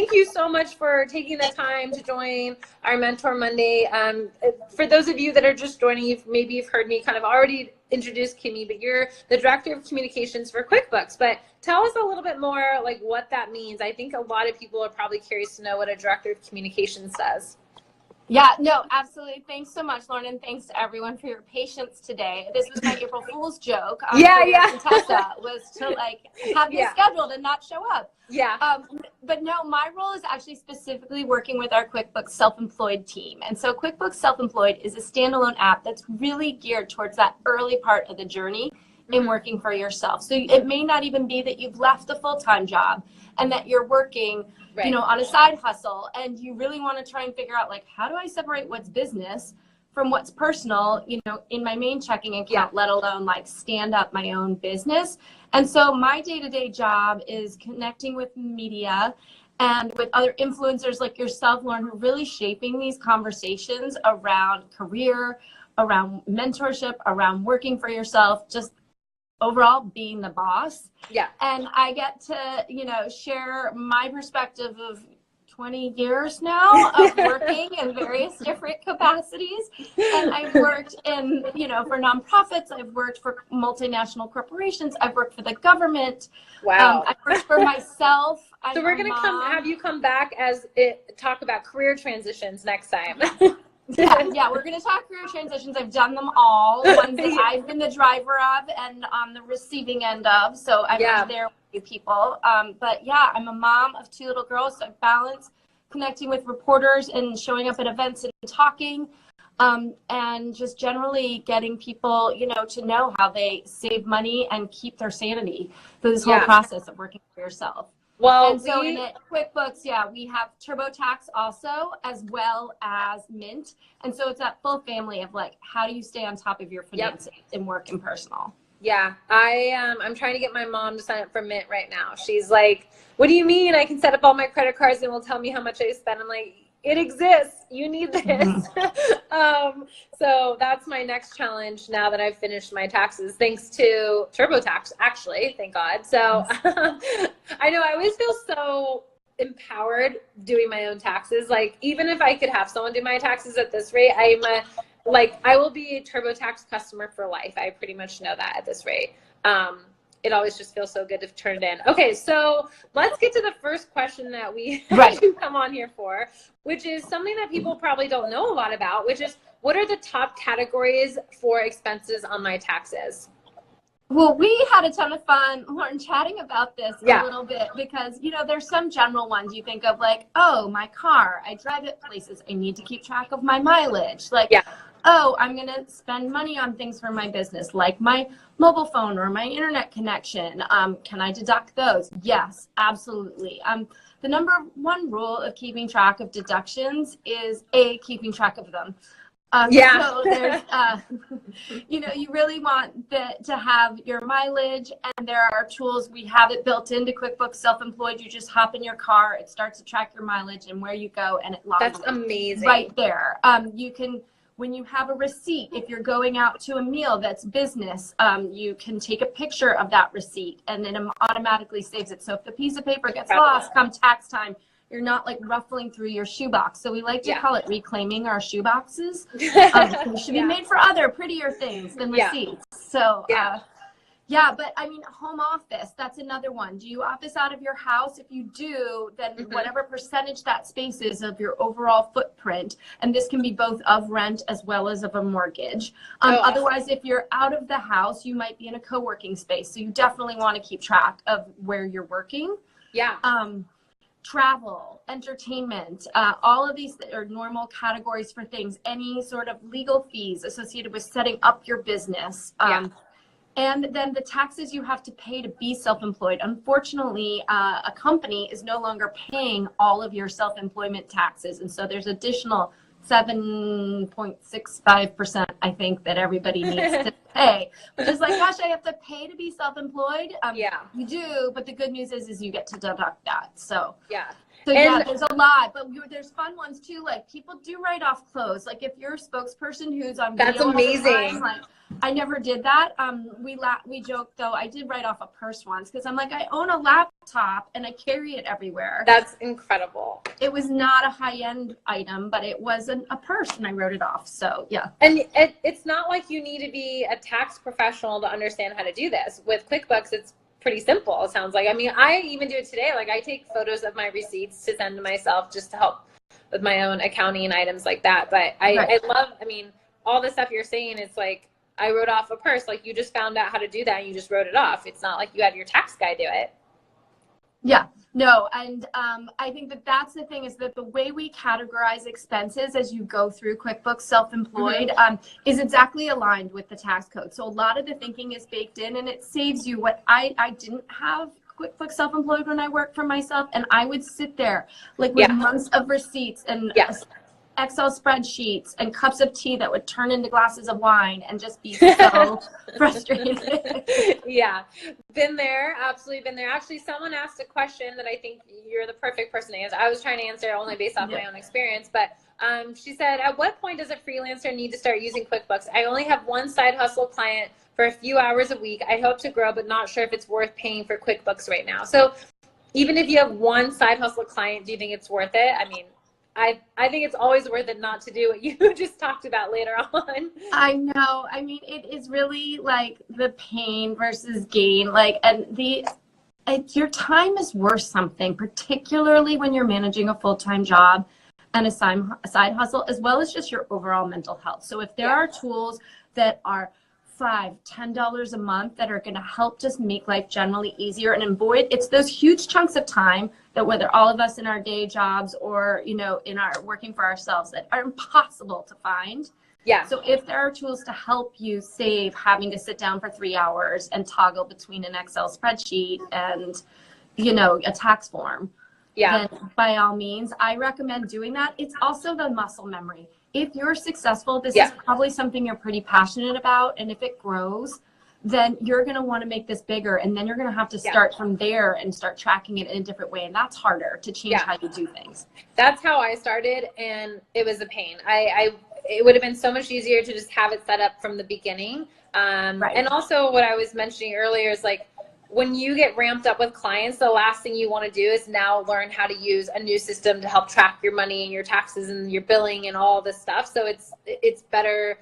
thank you so much for taking the time to join our Mentor Monday. For those of you that are just joining, maybe you've heard me kind of already introduce Kimmy, but you're the Director of Communications for QuickBooks. But tell us a little bit more like what that means. I think a lot of people are probably curious to know what a Director of Communications does. Yeah, no, absolutely. Thanks so much, Lauren, and thanks to everyone for your patience today. This was my April Fool's joke. Contessa was to like have you scheduled and not show up. But no, my role is actually specifically working with our QuickBooks Self-Employed team. And so QuickBooks Self-Employed is a standalone app that's really geared towards that early part of the journey in working for yourself. So it may not even be that you've left a full-time job and that you're working you know, on a side hustle, and you really want to try and figure out like, how do I separate what's business from what's personal, you know, in my main checking account, let alone like stand up my own business. And so my day-to-day job is connecting with media and with other influencers like yourself, Lauren, who are really shaping these conversations around career, around mentorship, around working for yourself, just overall being the boss. And I get to, you know, share my perspective of 20 years now of working in various different capacities. And I've worked in, you know, for nonprofits, I've worked for multinational corporations, I've worked for the government. I've worked for myself. So we're going to have you come back talk about career transitions next time. Yeah, we're going to talk career transitions. I've done them all, ones that I've been the driver of and on the receiving end of. So I'm there with you people. But yeah, I'm a mom of 2 little girls. So I balance connecting with reporters and showing up at events and talking, and just generally getting people, you know, to know how they save money and keep their sanity through this whole process of working for yourself. Well, and so in QuickBooks, we have TurboTax also, as well as Mint. And so it's that full family of like, how do you stay on top of your finances in work and personal? Yeah, I'm trying to get my mom to sign up for Mint right now. She's like, what do you mean I can set up all my credit cards and it will tell me how much I spend? I'm like, it exists. You need this. So that's my next challenge now that I've finished my taxes, thanks to TurboTax, actually, thank God. So I know I always feel so empowered doing my own taxes. Like, even if I could have someone do my taxes at this rate, I will be a TurboTax customer for life. I pretty much know that at this rate. It always just feels so good to turn it in. Okay, so let's get to the first question that we come on here for, which is something that people probably don't know a lot about, which is, what are the top categories for expenses on my taxes? Well, we had a ton of fun, Lauren, chatting about this a little bit because, you know, there's some general ones you think of like, oh, my car, I drive it places, I need to keep track of my mileage. Like, oh, I'm going to spend money on things for my business, like my mobile phone or my internet connection. Can I deduct those? Yes, absolutely. The number one rule of keeping track of deductions is keeping track of them. So there's, you know, you really want to have your mileage, and there are tools. We have it built into QuickBooks Self-Employed. You just hop in your car, it starts to track your mileage and where you go, and it logs That's amazing. Right there. You can, when you have a receipt, if you're going out to a meal that's business, you can take a picture of that receipt and then it automatically saves it. So if the piece of paper gets lost come tax time, you're not like ruffling through your shoebox. So we like to call it reclaiming our shoeboxes. They should be made for other prettier things than receipts. So but I mean, home office, that's another one. Do you office out of your house? If you do, then whatever percentage that space is of your overall footprint, and this can be both of rent as well as of a mortgage. Otherwise, if you're out of the house, you might be in a co-working space. So you definitely want to keep track of where you're working. Travel, entertainment, all of these are normal categories for things. Any sort of legal fees associated with setting up your business. And then the taxes you have to pay to be self-employed. Unfortunately, a company is no longer paying all of your self-employment taxes. And so there's additional 7.65%, I think, that everybody needs to pay. Which is like, gosh, I have to pay to be self-employed. You do, but the good news is you get to deduct that. So So yeah, there's a lot, but there's fun ones too. Like people do write off clothes. Like if you're a spokesperson who's on video, that's amazing. Time, like I never did that. We joke though. I did write off a purse once because I'm like, I own a laptop and I carry it everywhere. That's incredible. It was not a high-end item, but it was a purse, and I wrote it off. So yeah. And it's not like you need to be a tax professional to understand how to do this. With QuickBooks, it's pretty simple, it sounds like. I mean, I even do it today. Like I take photos of my receipts to send to myself just to help with my own accounting and items like that. But I love, I mean, all the stuff you're saying, it's like I wrote off a purse. Like you just found out how to do that and you just wrote it off. It's not like you had your tax guy do it. Yeah, no. And I think that's the thing, is that the way we categorize expenses as you go through QuickBooks Self-Employed is exactly aligned with the tax code. So a lot of the thinking is baked in, and it saves you what I didn't have QuickBooks Self-Employed when I worked for myself, and I would sit there like with months of receipts and Excel spreadsheets and cups of tea that would turn into glasses of wine and just be so frustrated. Yeah, been there, absolutely been there. Actually, someone asked a question that I think you're the perfect person to answer. I was trying to answer only based off my own experience, but she said, at what point does a freelancer need to start using QuickBooks? I only have one side hustle client for a few hours a week. I hope to grow, but not sure if it's worth paying for QuickBooks right now. So even if you have one side hustle client, do you think it's worth it? I mean, I think it's always worth it not to do what you just talked about later on. I know. I mean, it is really like the pain versus gain. Like, and your time is worth something, particularly when you're managing a full-time job and a side hustle, as well as just your overall mental health. So if there are tools that are $5, $10 a month that are going to help just make life generally easier and avoid, it's those huge chunks of time that whether all of us in our day jobs or, you know, in our working for ourselves, that are impossible to find. Yeah. So if there are tools to help you save having to sit down for 3 hours and toggle between an Excel spreadsheet and, you know, a tax form, then by all means, I recommend doing that. It's also the muscle memory. If you're successful, this is probably something you're pretty passionate about. And if it grows, then you're going to want to make this bigger. And then you're going to have to start from there and start tracking it in a different way. And that's harder to change how you do things. That's how I started. And it was a pain. It would have been so much easier to just have it set up from the beginning. And also what I was mentioning earlier is like, when you get ramped up with clients, the last thing you want to do is now learn how to use a new system to help track your money and your taxes and your billing and all this stuff. So it's better.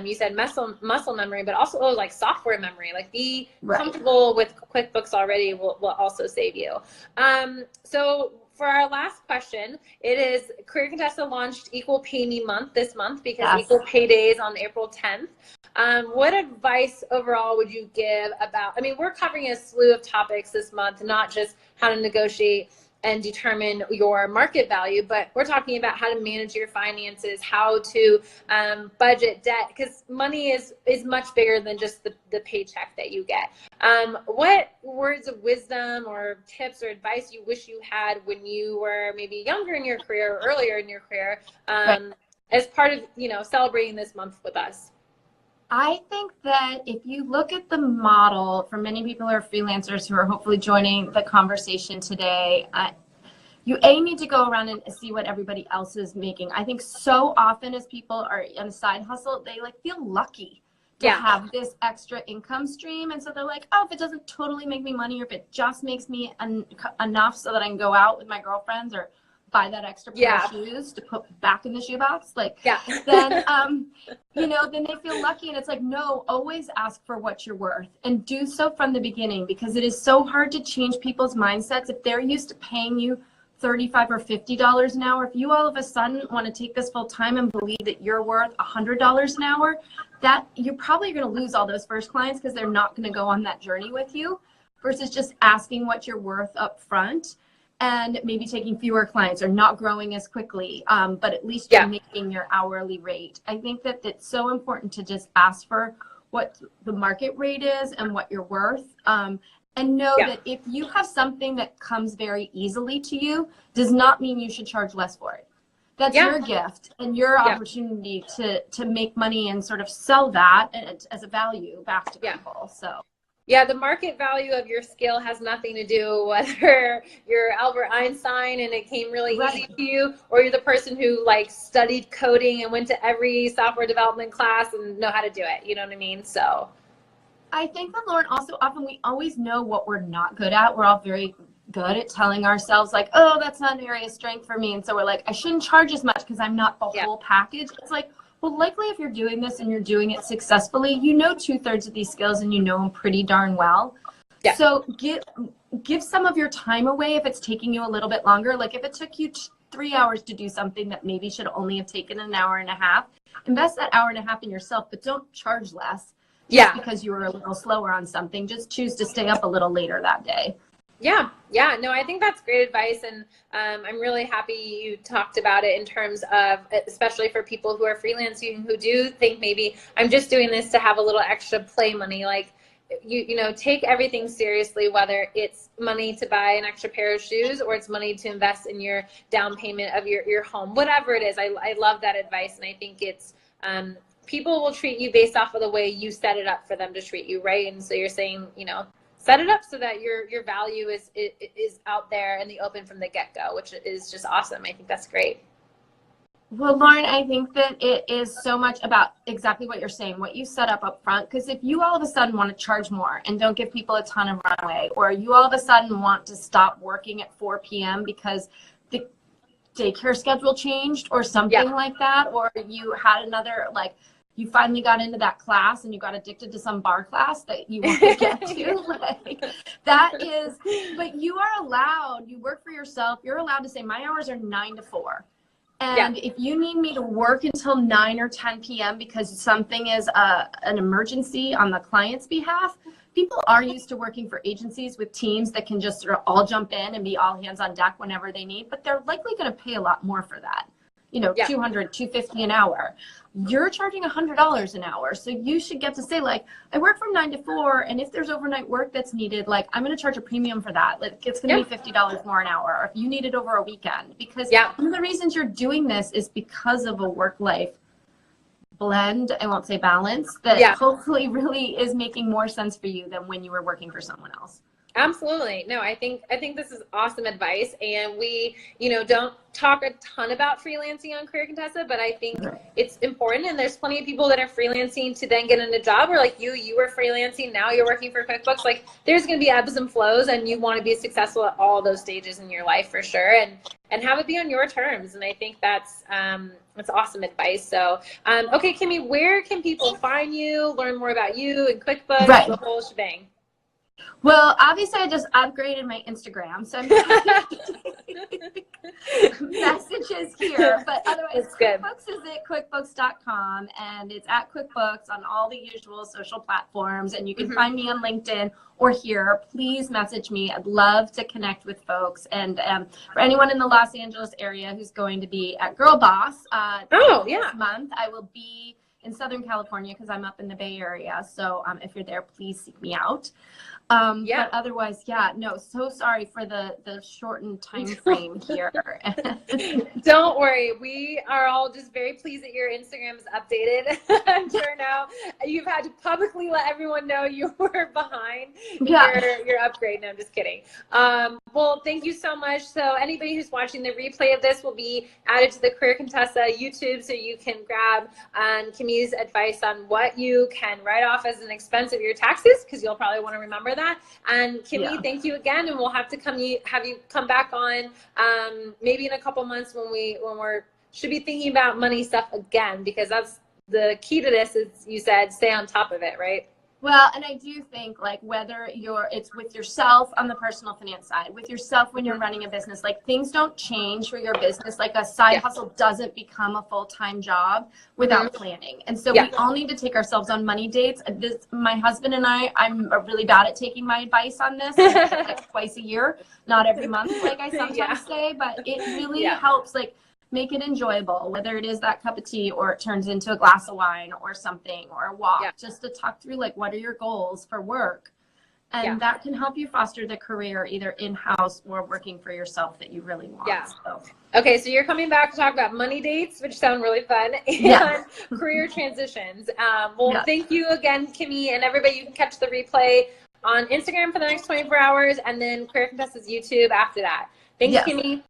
You said muscle memory, but also like software memory. Like be comfortable with QuickBooks already will also save you. So for our last question, it is Career Contessa launched Equal Pay Me Month this month because Equal Pay Day is on April 10th. What advice overall would you give about, I mean, we're covering a slew of topics this month, not just how to negotiate and determine your market value, but we're talking about how to manage your finances, how to budget debt, because money is much bigger than just the paycheck that you get. What words of wisdom or tips or advice you wish you had when you were maybe younger in your career or earlier in your career as part of, you know, celebrating this month with us? I think that if you look at the model for many people who are freelancers who are hopefully joining the conversation today, you need to go around and see what everybody else is making. I think so often as people are on a side hustle, they like feel lucky to have this extra income stream. And so they're like, oh, if it doesn't totally make me money, or if it just makes me enough so that I can go out with my girlfriends or buy that extra pair of shoes to put back in the shoebox, like then you know, then they feel lucky. And it's like, no, always ask for what you're worth and do so from the beginning, because it is so hard to change people's mindsets. If they're used to paying you $35 or $50 an hour, if you all of a sudden want to take this full time and believe that you're worth $100 an hour, that you're probably going to lose all those first clients because they're not going to go on that journey with you, versus just asking what you're worth up front and maybe taking fewer clients or not growing as quickly, but at least you're making your hourly rate. I think that it's so important to just ask for what the market rate is and what you're worth. And know that if you have something that comes very easily to you, does not mean you should charge less for it. That's your gift and your opportunity to make money and sort of sell that as a value back to people. So Yeah, the market value of your skill has nothing to do whether you're Albert Einstein and it came really easy to you, or you're the person who like studied coding and went to every software development class and know how to do it. You know what I mean? So I think that, Lauren, also often we always know what we're not good at. We're all very good at telling ourselves like, oh, that's not an area of strength for me. And so we're like, I shouldn't charge as much because I'm not the whole package. It's like, well, likely if you're doing this and you're doing it successfully, you know 2/3 of these skills and you know them pretty darn well. Yeah. So give some of your time away if it's taking you a little bit longer. Like if it took you 3 hours to do something that maybe should only have taken an hour and a half, invest that hour and a half in yourself, but don't charge less just because you were a little slower on something. Just choose to stay up a little later that day. Yeah. No, I think that's great advice. And I'm really happy you talked about it in terms of, especially for people who are freelancing, who do think maybe I'm just doing this to have a little extra play money. Like, you know, take everything seriously, whether it's money to buy an extra pair of shoes or it's money to invest in your down payment of your home, whatever it is. I love that advice. And I think it's, people will treat you based off of the way you set it up for them to treat you, right? And so you're saying, you know, set it up so that your value is out there in the open from the get-go, which is just awesome. I think that's great. Well, Lauren, I think that it is so much about exactly what you're saying, what you set up front. Because if you all of a sudden want to charge more and don't give people a ton of runway, or you all of a sudden want to stop working at 4 p.m. because the daycare schedule changed or something like that, or you had another, like, you finally got into that class and you got addicted to some bar class that you want to get to, like, that is, but you are allowed, you work for yourself, you're allowed to say, my hours are 9 to 4. And if you need me to work until 9 or 10 p.m. because something is an emergency on the client's behalf, people are used to working for agencies with teams that can just sort of all jump in and be all hands on deck whenever they need, but they're likely going to pay a lot more for that. You know, $200, $250 an hour. You're charging $100 an hour. So you should get to say, like, I work from 9 to 4, and if there's overnight work that's needed, like, I'm going to charge a premium for that. Like, it's going to be $50 more an hour, or if you need it over a weekend. Because one of the reasons you're doing this is because of a work-life blend, I won't say balance, that hopefully really is making more sense for you than when you were working for someone else. Absolutely. No, I think this is awesome advice. And we, you know, don't talk a ton about freelancing on Career Contessa, but I think it's important. And there's plenty of people that are freelancing to then get in a job, or like you were freelancing, now you're working for QuickBooks. Like, there's going to be ebbs and flows, and you want to be successful at all those stages in your life for sure. And have it be on your terms. And I think that's awesome advice. So, okay, Kimmy, where can people find you, learn more about you and QuickBooks, the whole shebang? Well, obviously, I just upgraded my Instagram, so I'm messages here. But otherwise, QuickBooks is at QuickBooks.com, and it's at QuickBooks on all the usual social platforms. And you can find me on LinkedIn or here. Please message me. I'd love to connect with folks. And for anyone in the Los Angeles area who's going to be at Girl Boss this month, I will be in Southern California because I'm up in the Bay Area. So if you're there, please seek me out. But otherwise, so sorry for the shortened time frame here. Don't worry. We are all just very pleased that your Instagram is updated. I'm sure now you've had to publicly let everyone know you were behind your upgrade. No, I'm just kidding. Well, thank you so much. So anybody who's watching the replay of this will be added to the Career Contessa YouTube, so you can grab Kimmy's advice on what you can write off as an expense of your taxes, because you'll probably want to remember that. And Kimmy, thank you again, and we'll have to have you come back on maybe in a couple months when we're should be thinking about money stuff again, because that's the key to this. Is, you said, stay on top of it, right? Well, and I do think, like, whether it's with yourself on the personal finance side, with yourself when you're running a business, like, things don't change for your business. Like, a side hustle doesn't become a full-time job without planning. And so we all need to take ourselves on money dates. My husband and I'm really bad at taking my advice on this, like twice a year, not every month, like I sometimes say, but it really helps, like, make it enjoyable, whether it is that cup of tea or it turns into a glass of wine or something, or a walk, just to talk through, like, what are your goals for work? And that can help you foster the career either in-house or working for yourself that you really want. So. Okay, so you're coming back to talk about money dates, which sound really fun, and career transitions. Thank you again, Kimmy, and everybody. You can catch the replay on Instagram for the next 24 hours, and then Career Contessa's YouTube after that. Thanks, Kimmy.